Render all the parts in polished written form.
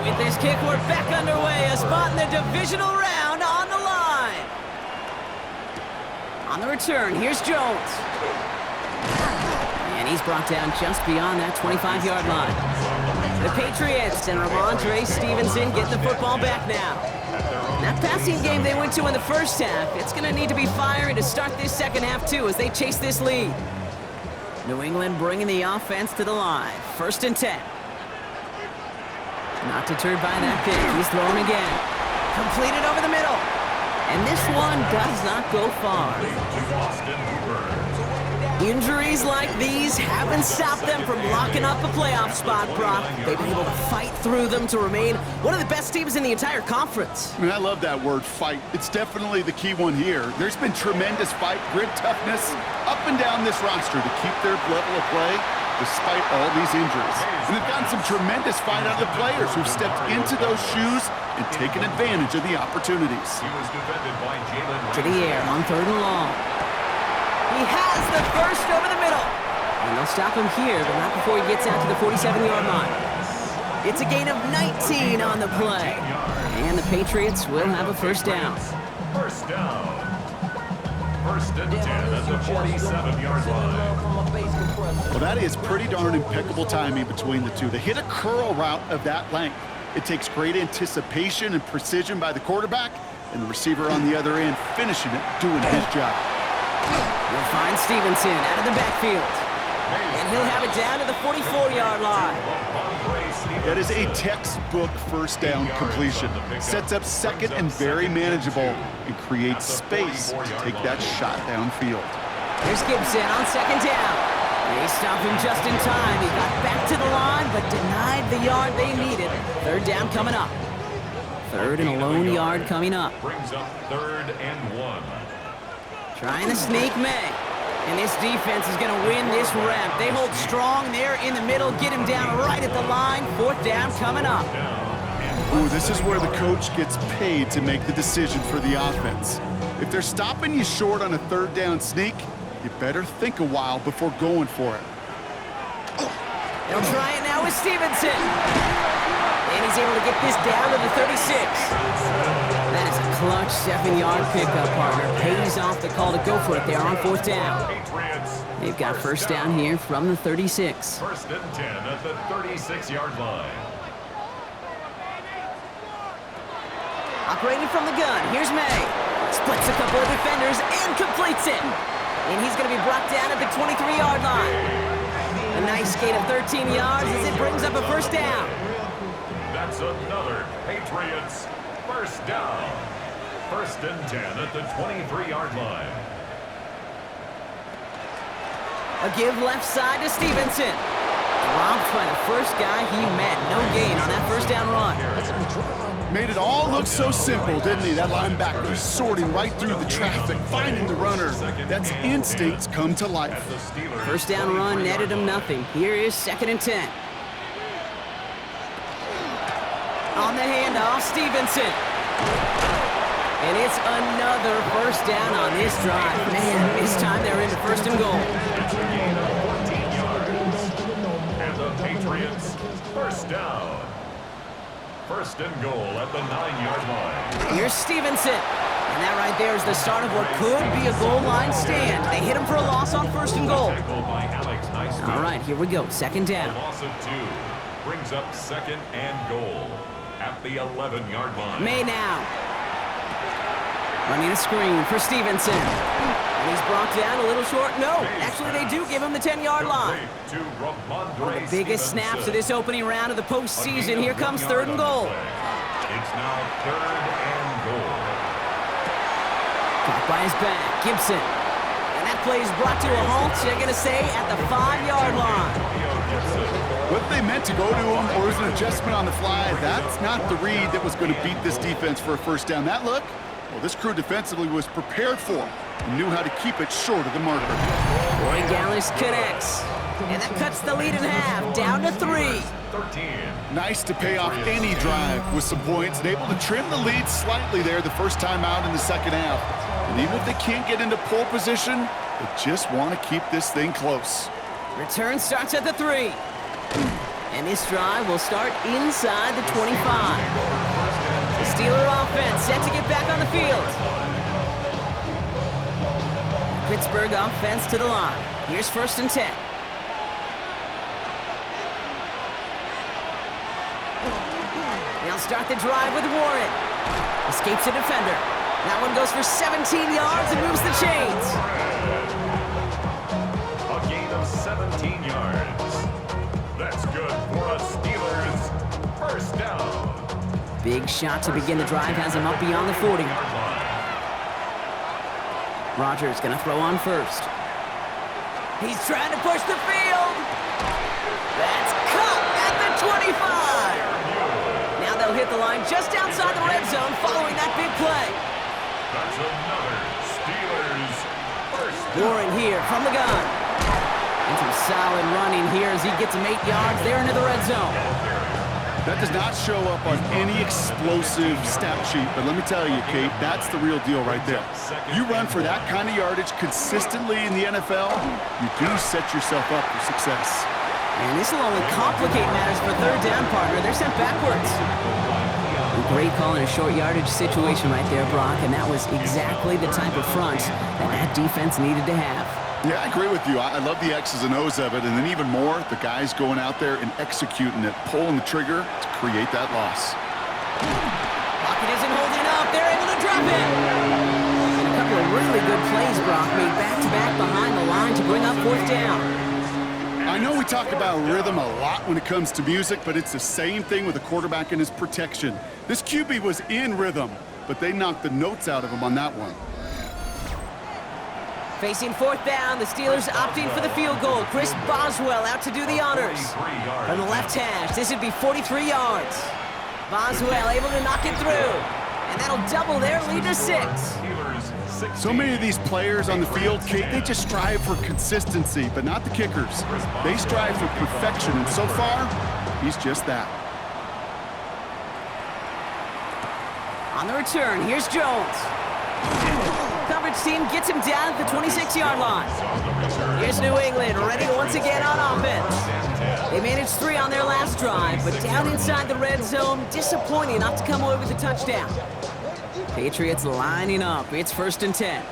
With this kick, we're back underway. A spot in the divisional round on the line. On the return, here's Jones. And he's brought down just beyond that 25-yard line. The Patriots and Ramondre Stevenson get the football back now. That passing game they went to in the first half, it's going to need to be fiery to start this second half, too, as they chase this lead. New England bringing the offense to the line. 1st and 10. Not deterred by that pick. He's thrown again. Completed over the middle. And this one does not go far. Injuries like these haven't stopped them from locking up a playoff spot, Brock. They've been able to fight through them to remain one of the best teams in the entire conference. I mean, I love that word, fight. It's definitely the key one here. There's been tremendous fight, grit, toughness up and down this roster to keep their level of play despite all these injuries. And they've gotten some tremendous fight out of the players who've stepped into those shoes and taken advantage of the opportunities. To the air on 3rd and long. He has the first over the middle. And they'll stop him here, but not before he gets out to the 47-yard line. It's a gain of 19 on the play. And the Patriots will have a first down. First down. 1st and 10 at the 47-yard line. Well, that is pretty darn impeccable timing between the two. To hit a curl route of that length, it takes great anticipation and precision by the quarterback, and the receiver on the other end finishing it, doing his job. We'll find Stevenson out of the backfield. And he'll have it down to the 44-yard line. That is a textbook first down completion. Sets up second and very manageable and creates space to take that shot downfield. Here's Gibson on 2nd down. They stop him just in time. He got back to the line, but denied the yard they needed. 3rd down coming up. 3rd and a lone yard coming up. Brings up 3rd and 1. Trying to sneak May. And this defense is going to win this rep. They hold strong there in the middle, get him down right at the line. 4th down coming up. Ooh, this is where the coach gets paid to make the decision for the offense. If they're stopping you short on a 3rd down sneak, you better think a while before going for it. They'll try it now with Stevenson. And he's able to get this down to the 36. That is a clutch 7-yard pickup, partner. Pays off the call to go for it there on 4th down. They've got first down here from the 36. 1st and 10 at the 36-yard line. Operating from the gun, here's May. Splits a couple of defenders and completes it. And he's going to be brought down at the 23-yard line. A nice gain of 13 yards as it brings up a first down. That's another Patriots first down. 1st and 10 at the 23-yard line. A give left side to Stevenson. Dropped by the first guy he met. No gain on that first down run. Made it all look so simple, didn't he? That linebacker sorting right through the traffic, finding the runner. That's instincts come to life. First down run netted him nothing. Here is 2nd and 10. On the handoff, Stevenson. And it's another first down on this drive. Man, this time they're into 1st and goal. It's a gain of 14 yards. And the Patriots first down. 1st and goal at the 9-yard line. Here's Stevenson. And that right there is the start of what could be a goal line stand. They hit him for a loss on 1st and goal. All right, here we go. 2nd down. Loss of 2 brings up 2nd and goal at the 11-yard line. May now. Running a screen for Stevenson. And he's brought down a little short. No, actually they do give him the 10-yard line. One of the biggest snaps of this opening round of the postseason. Here comes 3rd and goal. It's now 3rd and goal. Caught by his back, Gibson. And that play is brought to a halt, they're going to say, at the 5-yard line. What they meant to go to him, or was an adjustment on the fly, that's not the read that was going to beat this defense for a first down. That look, well, this crew defensively was prepared for it and knew how to keep it short of the marker. Roy Gallis connects. And that cuts the lead in half, down to 3. 13. Nice to pay off any drive with some points and able to trim the lead slightly there the first time out in the second half. And even if they can't get into pole position, they just want to keep this thing close. Return starts at the 3. And this drive will start inside the 25. The Steeler offense set to get back on the field. Pittsburgh offense to the line. Here's 1st and 10. They'll start the drive with Warren. Escapes a defender. That one goes for 17 yards and moves the chains. A gain of 17 yards. That's good for a Steelers 1st down. Big shot to begin the drive has him up beyond the 40. Rodgers gonna throw on 1st. He's trying to push the field. That's caught at the 25. Now they'll hit the line just outside the red zone following that big play. That's another Steelers 1st down. Warren here from the gun. And some solid running here as he gets him 8 yards there into the red zone. That does not show up on any explosive stat sheet, but let me tell you, Kate, that's the real deal right there. You run for that kind of yardage consistently in the NFL, you do set yourself up for success. And this will only complicate matters for 3rd down, partner. They're sent backwards. Great call in a short yardage situation right there, Brock, and that was exactly the type of front that defense needed to have. Yeah, I agree with you. I love the X's and O's of it, and then even more, the guys going out there and executing it, pulling the trigger to create that loss. Pocket isn't holding up. They're able to drop it. And a couple of really good plays, Brock, made back-to-back behind the line to bring up 4th down. I know we talk about rhythm a lot when it comes to music, but it's the same thing with a quarterback and his protection. This QB was in rhythm, but they knocked the notes out of him on that one. Facing 4th down, the Steelers opting for the field goal. Chris Boswell out to do the honors. From the left hash, this would be 43 yards. Boswell able to knock it through. And that'll double their lead to 6. So many of these players on the field, Kate, they just strive for consistency, but not the kickers. They strive for perfection, and so far, he's just that. On the return, here's Jones. Coverage team gets him down at the 26-yard line. Here's New England, ready once again on offense. They managed 3 on their last drive, but down inside the red zone, disappointing not to come away with a touchdown. Patriots lining up. It's 1st and 10.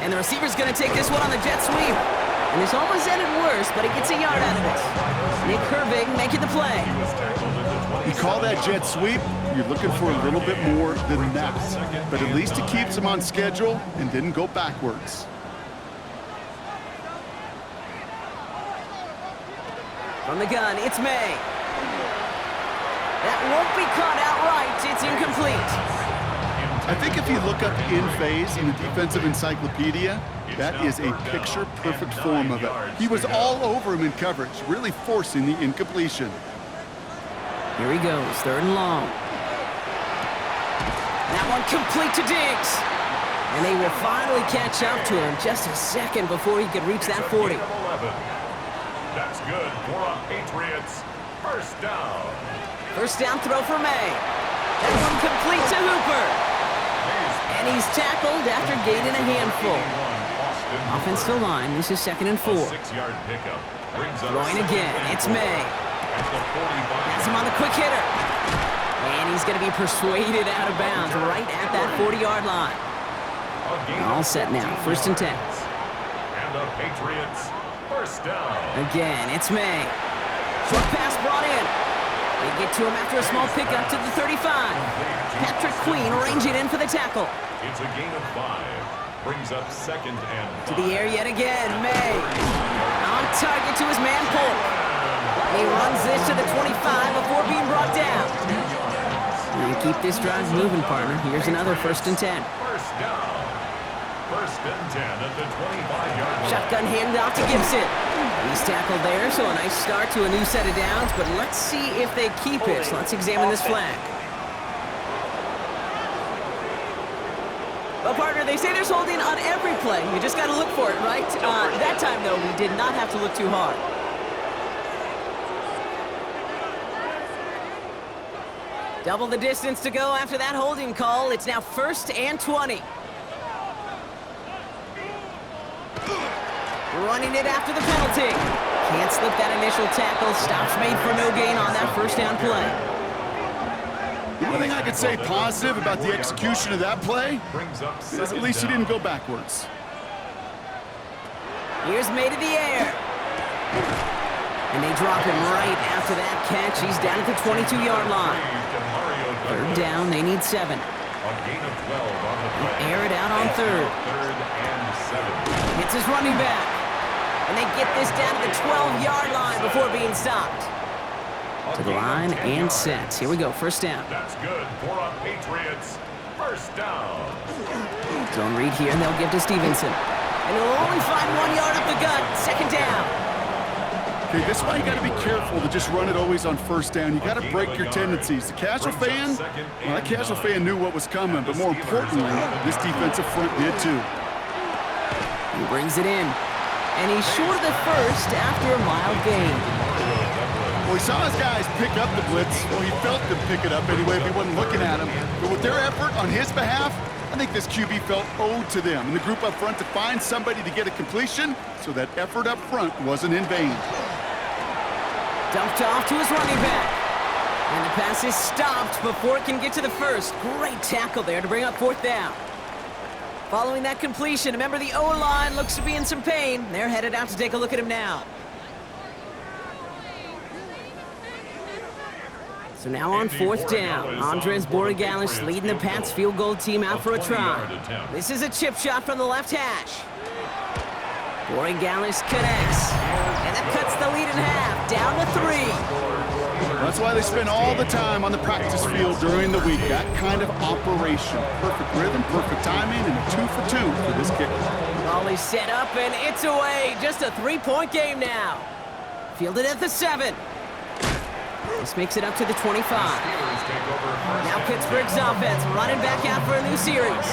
And the receiver's going to take this one on the jet sweep. And this almost ended worse, but he gets a yard out of it. Nick Herbig making the play. You call that jet sweep, you're looking for a little bit more than that. But at least it keeps him on schedule and didn't go backwards. From the gun, it's May. That won't be caught outright. It's incomplete. I think if you look up in phase in the defensive encyclopedia, that is a picture-perfect form of it. He was all over him in coverage, really forcing the incompletion. Here he goes, 3rd and long. That one complete to Diggs. And they will finally catch up to him just a second before he could reach that 40. That's good for a Patriots 1st down. 1st down throw for May. That one complete to Hooper. And he's tackled after gaining a handful. Offensive line, this is 2nd and 4. 6-yard pickup. Throwing again, it's May. Has him on the quick hitter. And he's going to be persuaded out of bounds right at that 40-yard line. All set now, 1st and 10. And the Patriots 1st down. Again, it's May. Short pass brought in. They get to him after a small pickup to the 35. Patrick Queen arranging in for the tackle. It's a gain of 5. Brings up 2nd and 5. To the air yet again, May. On target to his man Polk. He runs this to the 25 before being brought down. And keep this drive moving, partner. Here's another 1st and 10. 1st down. 1st and 10 at the 25-yard line. Shotgun handoff to Gibson. He's tackled there, so a nice start to a new set of downs, but let's see if they keep it. So let's examine this flag. Well, partner, they say there's holding on every play. You just got to look for it, right? That time, though, we did not have to look too hard. Double the distance to go after that holding call. It's now 1st and 20. Running it after the penalty. Can't slip that initial tackle. Stops made for no gain on that first down play. The only thing I could say positive about the execution of that play is at least he didn't go backwards. Here's made in the air. And they drop him right after that catch. He's down at the 22-yard line. Third down, they need 7. Air it out on third. Hits his running back. And they get this down to the 12-yard line before being stopped. To the line and set. Here we go, first down. That's good for a Patriots. First down. Zone read here, and they'll give to Stevenson. And he'll only find 1 yard up the gut. Second down. Okay, this is why you got to be careful to just run it always on first down. You got to break your tendencies. The casual fan, well, that casual fan knew what was coming, but more importantly, this defensive front did too. He brings it in. And he's short of the first after a mild gain. Well, he saw his guys pick up the blitz. Well, he felt them pick it up anyway if he wasn't looking at him. But with their effort on his behalf, I think this QB felt owed to them and the group up front to find somebody to get a completion so that effort up front wasn't in vain. Dumped off to his running back. And the pass is stopped before it can get to the first. Great tackle there to bring up fourth down. Following that completion, remember the O-line looks to be in some pain. They're headed out to take a look at him now. So now on fourth down, Andres Borregales leading the Pats field goal team out for a try. This is a chip shot from the left hash. Borregales connects, and that cuts the lead in half, down to 3. That's why they spend all the time on the practice field during the week. That kind of operation. Perfect rhythm, perfect timing, and a 2 for 2 for this kicker. Ball is set up, and it's away. Just a 3-point game now. Fielded at the 7. This makes it up to the 25. Now Pittsburgh's offense running back out for a new series.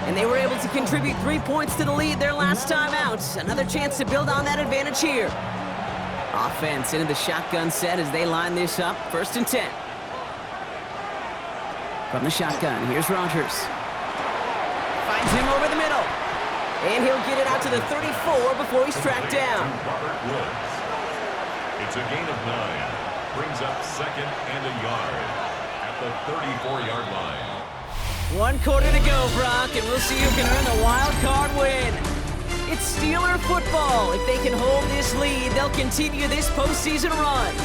And they were able to contribute 3 points to the lead their last time out. Another chance to build on that advantage here. Offense into the shotgun set as they line this up. First and 10. From the shotgun, here's Rodgers. Finds him over the middle. And he'll get it out to the 34 before he's tracked down. It's a gain of 9. Brings up second and a yard at the 34-yard line. 1 quarter to go, Brock, and we'll see who can earn the wild card win. It's Steeler football. If they can hold this lead, they'll continue this postseason run.